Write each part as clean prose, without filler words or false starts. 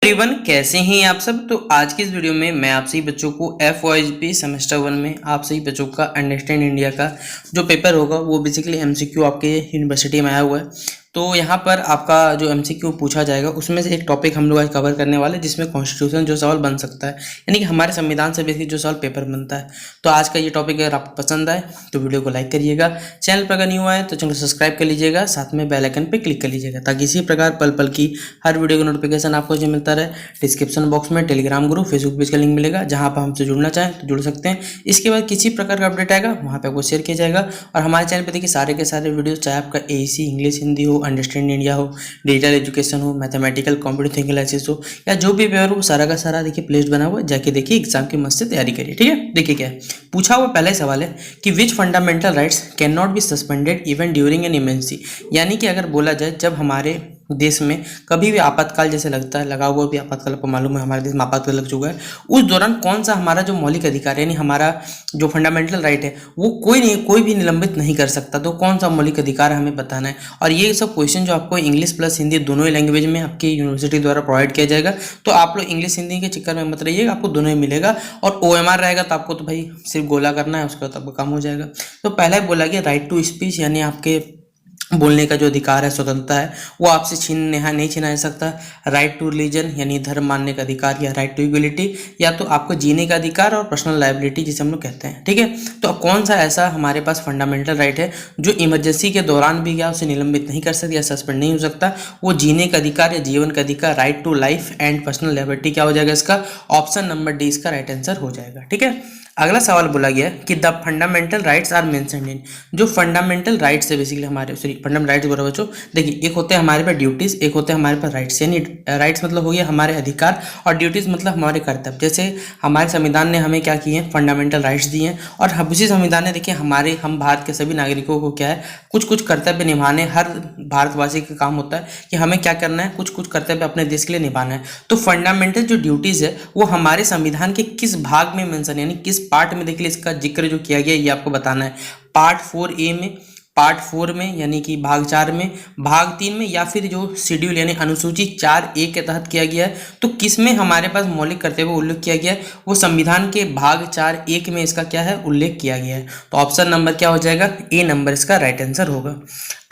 Everyone, कैसे हैं आप सब। तो आज की इस वीडियो में मैं आप सभी बच्चों को FOIP सेमेस्टर 1 में आप सभी बच्चों का अंडरस्टैंड इंडिया का जो पेपर होगा वो बेसिकली MCQ आपके यूनिवर्सिटी में आया हुआ है। तो यहाँ पर आपका जो MCQ पूछा जाएगा उसमें से एक टॉपिक हम लोग आज कवर करने वाले हैं जिसमें कॉन्स्टिट्यूशन जो सवाल बन सकता है, यानी कि हमारे संविधान से बेसिक जो सवाल पेपर बनता है। तो आज का ये टॉपिक अगर आपको पसंद आए तो वीडियो को लाइक करिएगा, चैनल पर अगर न्यू आए तो चैनल को सब्सक्राइब कर लीजिएगा, साथ में बेल आइकन पर क्लिक कर लीजिएगा ताकि इसी प्रकार पल पल की हर वीडियो का नोटिफिकेशन आपको जो मिलता रहे। डिस्क्रिप्शन बॉक्स में टेलीग्राम ग्रुप, फेसबुक पेज का लिंक मिलेगा जहाँ पर हमसे जुड़ना चाहें तो जुड़ सकते हैं। इसके बाद किसी प्रकार का अपडेट आएगा वहाँ पे आपको शेयर किया जाएगा। और हमारे चैनल पे देखिए सारे के सारे वीडियो, चाहे आपका AEC इंग्लिश हिंदी हो, अंडरस्टैंड इंडिया हो, डिजिटल एजुकेशन हो, मैथमेटिकल कॉम्प्यूटर थिंकिंग एनालिसिस हो, या जो भी पेपर हो सारा का सारा देखिए प्लेलिस्ट बना हुआ है, जाके देखिए एग्जाम की मस्त से तैयारी करिए। ठीक है, देखिए क्या है पूछा हुआ। पहला सवाल है कि which fundamental rights can not be suspended even during an emergency. यानी कि अगर बोला जाए जब हमारे देश में कभी भी आपातकाल जैसे लगता है, लगा हुआ भी आपातकाल, आपको मालूम है हमारे देश में आपातकाल लग चुका है, उस दौरान कौन सा हमारा जो मौलिक अधिकार है यानी हमारा जो फंडामेंटल राइट है वो कोई भी निलंबित नहीं कर सकता। तो कौन सा मौलिक अधिकार हमें बताना है। और ये सब क्वेश्चन जो आपको इंग्लिश प्लस हिंदी दोनों ही लैंग्वेज में आपकी यूनिवर्सिटी द्वारा प्रोवाइड किया जाएगा। तो आप लोग इंग्लिश हिंदी के चक्कर में मत रहिएगा, आपको दोनों ही मिलेगा। और OMR रहेगा तो आपको तो भाई सिर्फ गोला करना है, उसका तो आपको काम हो जाएगा। तो पहला बोला गया राइट टू स्पीच, यानी आपके बोलने का जो अधिकार है, स्वतंत्रता है, वो आपसे नहीं छीना जा सकता। राइट टू रिलीजन यानी धर्म मानने का अधिकार, या राइट टू इक्वलिटी या तो आपको जीने का अधिकार, और पर्सनल लायबिलिटी जिसे हम लोग कहते हैं। ठीक है, तो अब कौन सा ऐसा हमारे पास फंडामेंटल राइट है जो इमरजेंसी के दौरान भी क्या उसे निलंबित नहीं कर सकता या सस्पेंड नहीं हो सकता। वो जीने का अधिकार या जीवन का अधिकार, right to life and personal liability क्या हो जाएगा इसका, ऑप्शन नंबर डी इसका राइट आंसर हो जाएगा। ठीक है, अगला सवाल बोला गया कि the fundamental rights are mentioned in. जो फंडामेंटल राइट्स है बेसिकली हमारे, सॉरी फंडामेंटल राइट्स बोला बच्चों, देखिए एक होते हैं हमारे पास ड्यूटीज, एक होते हैं हमारे पास राइट्स। यानी राइट्स मतलब हो गया हमारे अधिकार और ड्यूटीज मतलब हमारे कर्तव्य। जैसे हमारे संविधान ने हमें क्या किए हैं, फंडामेंटल राइट्स दिए हैं, और उसी संविधान ने देखिए हम भारत के सभी नागरिकों को क्या है कुछ कुछ कर्तव्य निभाने, हर भारतवासी का काम होता है कि हमें क्या करना है, कुछ कुछ कर्तव्य अपने देश के लिए निभाना है। तो फंडामेंटल जो ड्यूटीज है वो हमारे संविधान के किस भाग में मेंशन, यानी किस पार्ट में देखिए इसका जिक्र जो किया गया ये आपको बताना है। पार्ट 4A में, पार्ट 4 में यानी कि भाग 4 में, भाग 3 में, या फिर जो शेड्यूल यानी अनुसूची 4A के तहत किया गया है। तो किस में हमारे पास मौलिक कर्तव्य उल्लेख किया गया है, वो संविधान के भाग 4A में इसका क्या है उल्लेख किया गया है। तो ऑप्शन नंबर क्या हो जाएगा, A नंबर इसका राइट आंसर होगा।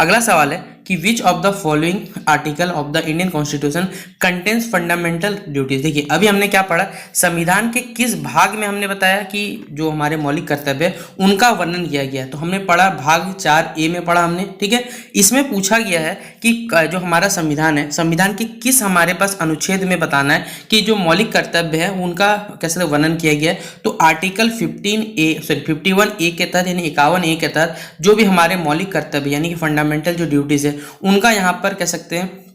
अगला सवाल है कि which of the following article of the Indian constitution contains fundamental duties. देखिए अभी हमने क्या पढ़ा, संविधान के किस भाग में हमने बताया कि जो हमारे मौलिक कर्तव्य है उनका वर्णन किया गया है। तो हमने पढ़ा भाग 4A में पढ़ा हमने। ठीक है, इसमें पूछा गया है कि जो हमारा संविधान है, संविधान के किस हमारे पास अनुच्छेद में बताना है कि जो मौलिक कर्तव्य है उनका कैसे वर्णन किया गया है। तो आर्टिकल 51A के तहत यानी 51A के तहत जो भी हमारे मौलिक कर्तव्य यानी कि फंडामेंटल जो ड्यूटीज है उनका यहाँ पर कह सकते हैं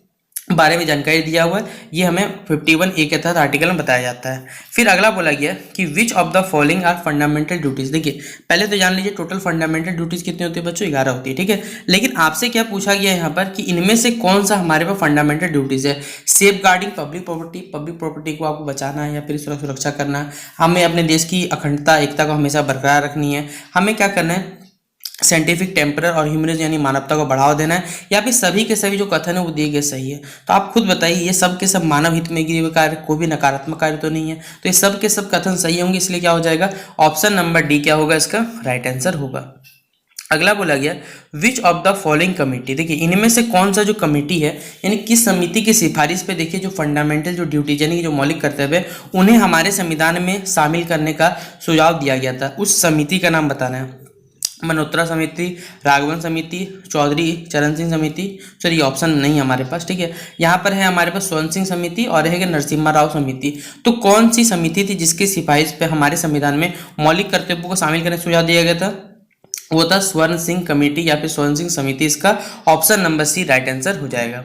बारे में जानकारी दिया हुआ है। ये हमें 51A के तहत आर्टिकल में बताया जाता है। फिर अगला बोला गया कि which of the following are fundamental duties. देखिए पहले तो जान लीजिए टोटल फंडामेंटल ड्यूटीज कितनी होती है बच्चों, 11 होती है। ठीक है, लेकिन आपसे क्या पूछा गया है यहाँ पर कि इनमें से कौन सा हमारे पास फंडामेंटल ड्यूटीज है। सेफ गार्डिंग पब्लिक प्रॉपर्टी को आपको बचाना है या फिर सुरक्षा करना है, हमें अपने देश की अखंडता एकता को हमेशा बरकरार रखनी है, हमें क्या करना है साइंटिफिक टेम्परर और ह्यूमनिज्म यानी मानवता को बढ़ावा देना है, या फिर सभी के सभी जो कथन है वो दिए गए सही है। तो आप खुद बताइए ये सब के सब मानव हित में गिरे हुए कार्य, कोई भी नकारात्मक कार्य तो नहीं है। तो ये सब के सब कथन सही होंगे, इसलिए क्या हो जाएगा ऑप्शन नंबर डी क्या होगा इसका राइट आंसर होगा। अगला बोला गया विच ऑफ द फॉलोइंग कमेटी। देखिए इनमें से कौन सा जो कमेटी है यानी किस समिति की सिफारिश पे देखिए जो फंडामेंटल जो ड्यूटी यानी कि जो मौलिक कर्तव्य है उन्हें हमारे संविधान में शामिल करने का सुझाव दिया गया था। उस समिति का नाम बताना है। मल्होत्रा समिति, राघवन समिति, चौधरी चरण सिंह समिति, सॉरी ऑप्शन नहीं हमारे पास। ठीक है, यहाँ पर है हमारे पास स्वर्ण सिंह समिति और है नरसिम्हा राव समिति। तो कौन सी समिति थी जिसकी सिफारिश पे हमारे संविधान में मौलिक कर्तव्यों को शामिल करने का सुझाव दिया गया था, वो था स्वर्ण सिंह कमेटी या फिर स्वर्ण सिंह समिति। इसका option number C right answer हो जाएगा।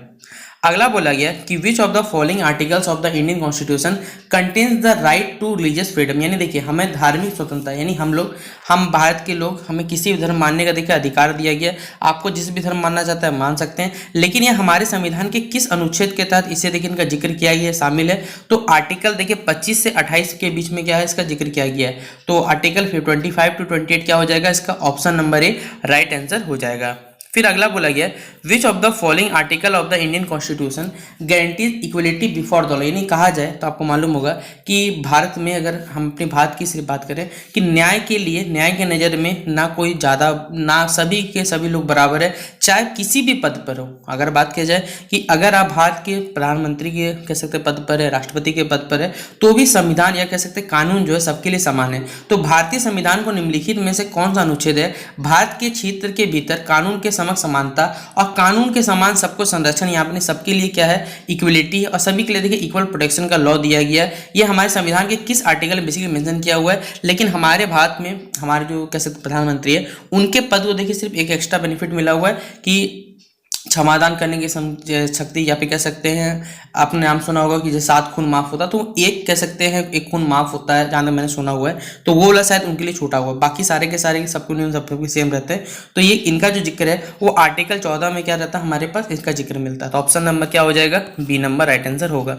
अगला बोला गया कि which of the following articles of the Indian constitution contains the right to religious freedom. यानी देखिए हमें धार्मिक स्वतंत्रता यानी हम भारत के लोग हमें किसी भी धर्म मानने का देखिए अधिकार दिया गया। आपको जिस भी धर्म मानना चाहता है मान सकते हैं, लेकिन यह हमारे संविधान के किस अनुच्छेद के तहत इसे देखिए इनका जिक्र किया गया शामिल है। तो आर्टिकल देखिए 25 से 28 के बीच में क्या है इसका जिक्र किया गया है। तो आर्टिकल 25 to 28 क्या हो जाएगा इसका option number A right answer हो जाएगा। फिर अगला बोला गया विच of the following article of the Indian constitution guarantees equality before the law, यानी कहा जाए तो आपको मालूम होगा कि भारत में अगर हम अपने भारत की सिर्फ बात करें कि न्याय के लिए, न्याय के नज़र में ना कोई ज़्यादा, ना सभी के सभी लोग बराबर है, चाहे किसी भी पद पर हो। अगर बात की जाए कि अगर आप भारत के प्रधानमंत्री के कह सकते पद पर है, राष्ट्रपति के पद पर है, तो भी संविधान या कह सकते कानून जो है सबके लिए समान है। तो भारतीय संविधान को निम्नलिखित में से कौन सा अनुच्छेद है भारत के क्षेत्र के भीतर कानून के समक्ष समानता और कानून के समान सबको संरक्षण, यहाँ पर सबके लिए क्या है इक्वलिटी, और सभी के लिए देखिए इक्वल प्रोटेक्शन का लॉ दिया गया है। ये हमारे संविधान के किस आर्टिकल में बेसिकली मेंशन किया हुआ है। लेकिन हमारे भारत में हमारे जो कह सकते प्रधानमंत्री है उनके पद को देखिए सिर्फ एक एक्स्ट्रा बेनिफिट मिला हुआ है कि क्षमादान करने की शक्ति, या फिर कह सकते हैं आपने नाम सुना होगा कि जैसे 7 खून माफ होता, तो एक कह सकते हैं 1 खून माफ होता है, जहाँ तक मैंने सुना हुआ है, तो वो वाला शायद उनके लिए छूटा हुआ, बाकी सारे के सारे सबको नियम सबको सेम रहते हैं। तो ये इनका जो जिक्र है वो आर्टिकल 14 में क्या रहता है हमारे पास, इसका जिक्र मिलता है। तो ऑप्शन नंबर क्या हो जाएगा, बी नंबर राइट आंसर होगा।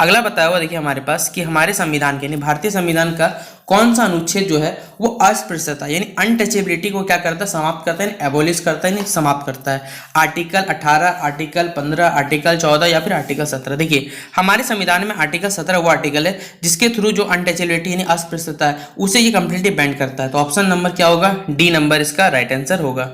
अगला बताया हुआ देखिए हमारे पास कि हमारे संविधान के यानी भारतीय संविधान का कौन सा अनुच्छेद जो है वो अस्पृश्यता यानी अनटचेबिलिटी को क्या करता है, समाप्त करता है, एबोलिश करता है, नहीं समाप्त करता है। आर्टिकल 18, आर्टिकल 15, आर्टिकल 14 या फिर आर्टिकल 17। देखिए हमारे संविधान में आर्टिकल 17 वो आर्टिकल है जिसके थ्रू जो अनटचेबिलिटी यानी अस्पृश्यता है उसे ये कंप्लीटली बैंड करता है। तो ऑप्शन नंबर क्या होगा, डी नंबर इसका राइट आंसर होगा।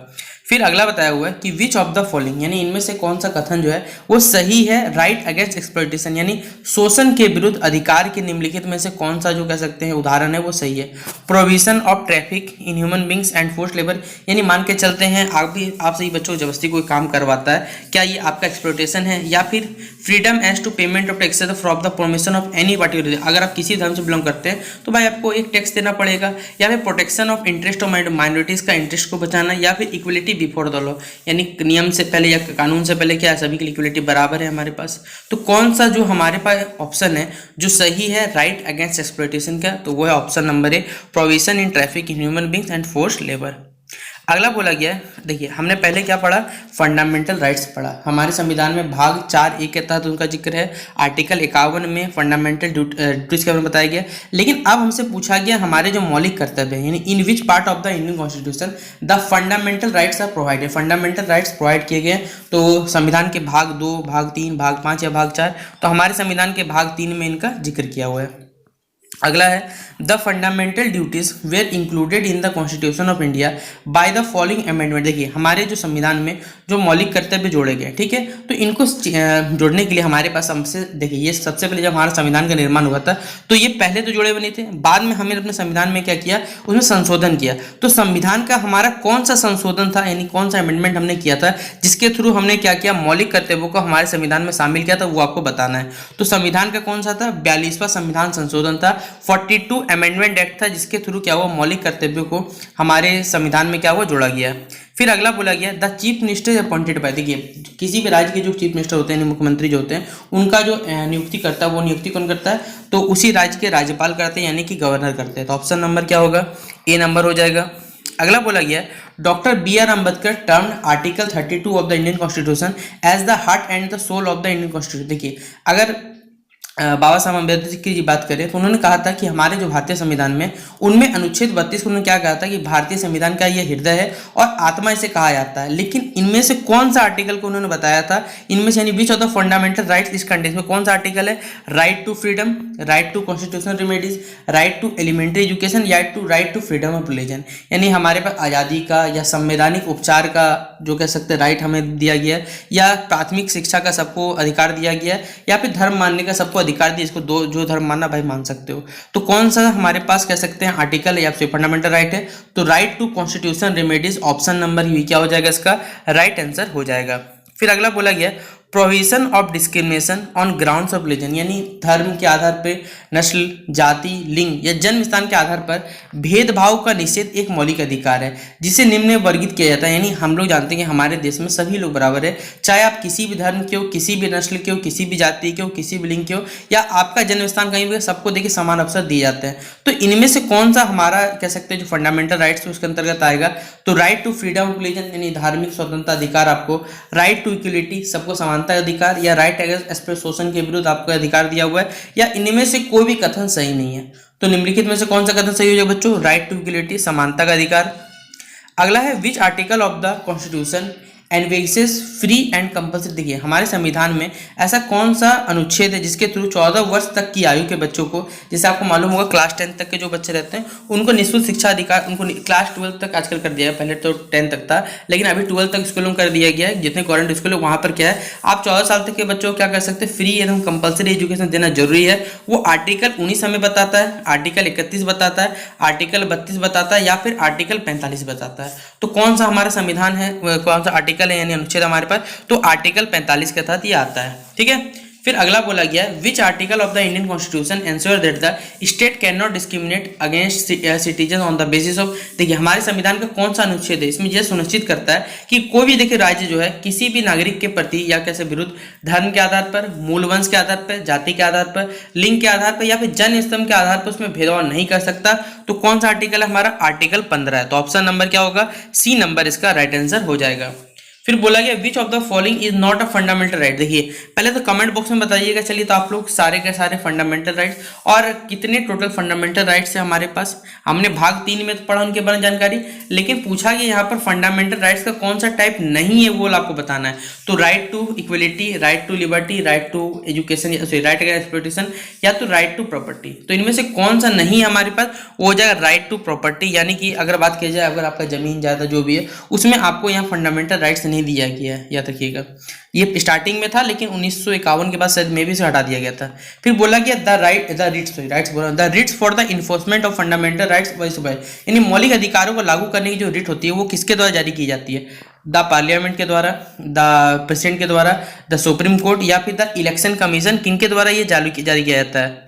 फिर अगला बताया हुआ है कि विच ऑफ द फॉलोइंग यानी इनमें से कौन सा कथन जो है वो सही है, राइट अगेंस्ट एक्सप्लॉयटेशन यानी शोषण के विरुद्ध अधिकार के निम्नलिखित में से कौन सा जो कह सकते हैं उदाहरण है वो सही है। Provision of traffic in human beings and force labour, यानी मान के चलते हैं आप सही बच्चों को जबरदस्ती कोई काम करवाता है, क्या ये आपका एक्सप्लॉयटेशन है। या फिर freedom as to payment of taxes from the permission of any particular, अगर आप किसी धर्म से बिलोंग करते हैं तो भाई आपको एक टैक्स देना पड़ेगा। या फिर protection of interest of minorities का इंटरेस्ट को बचाना, या फिर इक्वलिटी बिफोर द लॉ यानी नियम से पहले या कानून से पहले क्या सभी की इक्वलिटी बराबर है हमारे पास। तो कौन सा जो हमारे पास ऑप्शन है जो सही है राइट अगेंस्ट एक्सप्लॉयटेशन का, तो वो है option number A, provision in traffic in human beings and forced labour. अगला बोला गया है, देखिए हमने पहले क्या पढ़ा, फंडामेंटल राइट्स पढ़ा। हमारे संविधान में भाग 4(a) के तहत उनका जिक्र है। आर्टिकल 51 में फंडामेंटल ड्यूटीज के बारे में बताया गया। लेकिन अब हमसे पूछा गया हमारे जो मौलिक कर्तव्य है यानी in which part of the Indian constitution the fundamental rights are provided, fundamental rights provide किए गए। तो संविधान के भाग 2, भाग 3, भाग 5 या भाग 4, तो हमारे संविधान के भाग 3 में इनका जिक्र किया हुआ है। अगला है the fundamental duties were included in the constitution of India by the following amendment. देखिए हमारे जो संविधान में जो मौलिक कर्तव्य जोड़े गए, ठीक है, तो इनको जोड़ने के लिए हमारे पास हमसे देखिए ये सबसे पहले जब हमारा संविधान का निर्माण हुआ था तो ये पहले तो जोड़े बने थे, बाद में हमने अपने संविधान में क्या किया, उसमें संशोधन किया। तो संविधान का हमारा कौन सा संशोधन था यानी कौन सा अमेंडमेंट हमने किया था जिसके थ्रू हमने क्या किया, मौलिक कर्तव्यों को हमारे संविधान में शामिल किया था, वो आपको बताना है। तो संविधान का कौन सा था, 42वां संविधान संशोधन था, 42 अमेंडमेंट एक्ट था, जिसके थ्रू क्या हुआ, मौलिक कर्तव्यों को हमारे संविधान में क्या हुआ, जोड़ा गया। फिर अगला बोला गया the chief minister is appointed by, देखिए किसी भी राज्य के जो चीफ मिनिस्टर होते हैं, मुख्यमंत्री जो होते हैं, उनका जो नियुक्ति करता है वो नियुक्ति कौन करता है, तो उसी राज्य के राज्यपाल करते हैं यानी कि गवर्नर करते हैं। तो ऑप्शन नंबर क्या होगा, ए नंबर हो जाएगा। अगला बोला गया doctor B R. Ambedkar termed article 32 of the Indian constitution as the heart and the soul of the Indian constitution. देखिए अगर बाबा साहब अम्बेडकर की बात करें तो उन्होंने कहा था कि हमारे जो भारतीय संविधान में उनमें अनुच्छेद 32 को उन्होंने क्या कहा था कि भारतीय संविधान का यह हृदय है और आत्मा इसे कहा जाता है। लेकिन इनमें से कौन सा आर्टिकल को उन्होंने बताया था, इनमें से यानी which of the fundamental rights इस कंटेक्स्ट में कौन सा आर्टिकल है, right to freedom, right to constitutional remedies, right to elementary education या right to freedom of religion. यानी हमारे पास आज़ादी का या संवैधानिक उपचार का जो कह सकते हैं राइट हमें दिया गया है, या प्राथमिक शिक्षा का सबको अधिकार दिया गया है, या फिर धर्म मानने का सबको अधिकार दिया, इसको दो जो धर्म मानना भाई मान सकते हो। तो कौन सा हमारे पास कह सकते हैं आर्टिकल या फिर फंडामेंटल राइट है, तो right to constitution remedies option number ही क्या हो जाएगा, इसका राइट आंसर हो जाएगा। फिर अगला बोला गया prohibition of discrimination on grounds of religion, यानी धर्म के आधार पर, नस्ल, जाति, लिंग या जन्म स्थान के आधार पर भेदभाव का निषेध एक मौलिक अधिकार है जिसे निम्न में वर्गीकृत किया जाता है। यानी हम लोग जानते हैं कि हमारे देश में सभी लोग बराबर है, चाहे आप किसी भी धर्म के हो, किसी भी नस्ल के हो, किसी भी जाति के हो, किसी भी लिंग के हो, या आपका जन्म स्थान कहीं भी, सबको देखिए समान अवसर दिए जाते हैं। तो इनमें से कौन सा हमारा कह सकते हैं जो फंडामेंटल राइट्स उसके अंतर्गत आएगा, तो right to freedom of religion यानी धार्मिक स्वतंत्रता अधिकार आपको, राइट टू इक्वलिटी सबको समानता अधिकार, या राइट अगेंस्ट शोषण के विरुद्ध आपको अधिकार दिया हुआ है, या इनमें से कोई भी कथन सही नहीं है। तो निम्नलिखित में से कौन सा कथन सही हो जाएगा बच्चों, राइट टू इक्वलिटी समानता का अधिकार। अगला है which article of the constitution envisages free and compulsory. देखिए हमारे संविधान में ऐसा कौन सा अनुच्छेद है जिसके थ्रू 14 वर्ष तक की आयु के बच्चों को, जैसे आपको मालूम होगा क्लास 10 तक के जो बच्चे रहते हैं उनको निःशुल्क शिक्षा अधिकार, उनको क्लास 12 तक आजकल कर दिया है, पहले तो 10 तक था लेकिन अभी 12 तक स्कूलों में कर दिया गया है। जितने गवर्नमेंट स्कूल है वहाँ पर क्या है, आप 14 साल तक के बच्चों को क्या कर सकते हैं, फ्री एवं कंपल्सरी एजुकेशन देना जरूरी है। वो आर्टिकल 19 हमें बताता है, आर्टिकल 31 बताता है, आर्टिकल 32 बताता है या फिर आर्टिकल 45 बताता है। तो कौन सा हमारा संविधान है, कौन सा आर्टिकल है यानी अनुच्छेद हमारे पास, तो आर्टिकल 45 के तहत ये आता है। ठीक है, फिर अगला बोला गया है which article of the Indian constitution ensure that the state can not discriminate against citizen on the basis of. देखिए हमारे संविधान का कौन सा अनुच्छेद है, इसमें यह सुनिश्चित करता है कि कोई भी देखिए राज्य जो है किसी भी नागरिक के प्रति या कैसे विरुद्ध धर्म के आधार पर, मूल वंश के आधार पर, जाति के आधार पर, लिंग के आधार पर या फिर जन स्तंभ के आधार पर उसमें भेदभाव नहीं कर सकता। तो कौन सा आर्टिकल है हमारा, आर्टिकल 15 है। तो ऑप्शन नंबर क्या होगा, सी नंबर इसका राइट आंसर हो जाएगा। फिर बोला गया विच of the following is not a fundamental right. देखिए पहले तो कमेंट बॉक्स में बताइएगा, चलिए तो आप लोग सारे के सारे फंडामेंटल राइट्स और कितने टोटल फंडामेंटल राइट्स है हमारे पास। हमने भाग 3 में तो पढ़ा उनके बारे में जानकारी, लेकिन पूछा कि यहाँ पर फंडामेंटल राइट्स का कौन सा टाइप नहीं है वो आपको बताना है। तो right to equality, right to liberty, right to education, right against exploitation या तो राइट टू प्रॉपर्टी। तो इनमें से कौन सा नहीं है हमारे पास, वो हो जाएगा राइट टू प्रॉपर्टी। यानी कि अगर बात की जाए अगर आपका जमीन जायदाद जो भी है उसमें आपको यहाँ फंडामेंटल राइट्स नहीं दिया गया है, याद रखिएगा। ये स्टार्टिंग में था लेकिन 1951 के बाद शायद में भी से हटा दिया गया था। फिर बोला गया the Ritz for the enforcement of fundamental rights यानी मौलिक अधिकारों को लागू करने की जो रिट होती है वो किसके द्वारा जारी की जाती है, द पार्लियामेंट के द्वारा, द प्रेसिडेंट के द्वारा, द सुप्रीम कोर्ट या फिर द इलेक्शन कमीशन, किनके द्वारा ये जारी किया जाता है।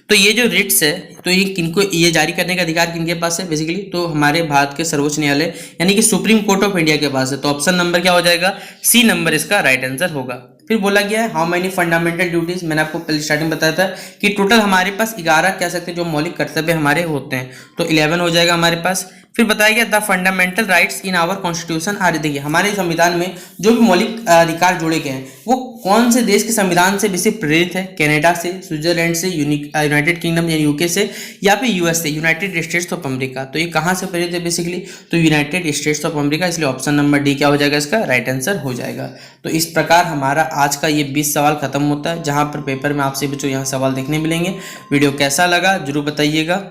तो ये जो रिट्स है तो ये किनको, ये जारी करने का अधिकार किनके पास है बेसिकली, तो हमारे भारत के सर्वोच्च न्यायालय यानी कि सुप्रीम कोर्ट ऑफ इंडिया के पास है। तो ऑप्शन नंबर क्या हो जाएगा, सी नंबर इसका राइट आंसर होगा। फिर बोला गया है हाउ मेनी फंडामेंटल ड्यूटीज, मैंने आपको पहले स्टार्टिंग बताया था कि टोटल हमारे पास 11 कह सकते हैं जो मौलिक कर्तव्य हमारे होते हैं, तो 11 हो जाएगा हमारे पास। फिर बताया गया the fundamental rights in our constitution are. देखिए हमारे संविधान में जो भी मौलिक अधिकार जोड़े गए हैं वो कौन से देश के संविधान से बेसिक प्रेरित है, कनाडा से, स्विट्जरलैंड से, यूनाइटेड किंगडम यानी यूके से या फिर यूएस से, यूनाइटेड स्टेट्स ऑफ अमेरिका। तो ये कहाँ से प्रेरित है बेसिकली, तो यूनाइटेड स्टेट्स ऑफ अमेरिका, इसलिए ऑप्शन नंबर डी क्या हो जाएगा इसका राइट आंसर हो जाएगा। तो इस प्रकार हमारा आज का ये 20 सवाल खत्म होता है, जहाँ पर पेपर में आपसे बच्चों यहाँ सवाल देखने मिलेंगे। वीडियो कैसा लगा जरूर बताइएगा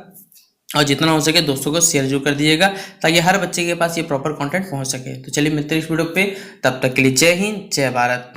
और जितना हो सके दोस्तों को शेयर जरूर कर दीजिएगा ताकि हर बच्चे के पास ये प्रॉपर कंटेंट पहुंच सके। तो चलिए मिलते हैं इस वीडियो पे, तब तक के लिए जय हिंद जय भारत।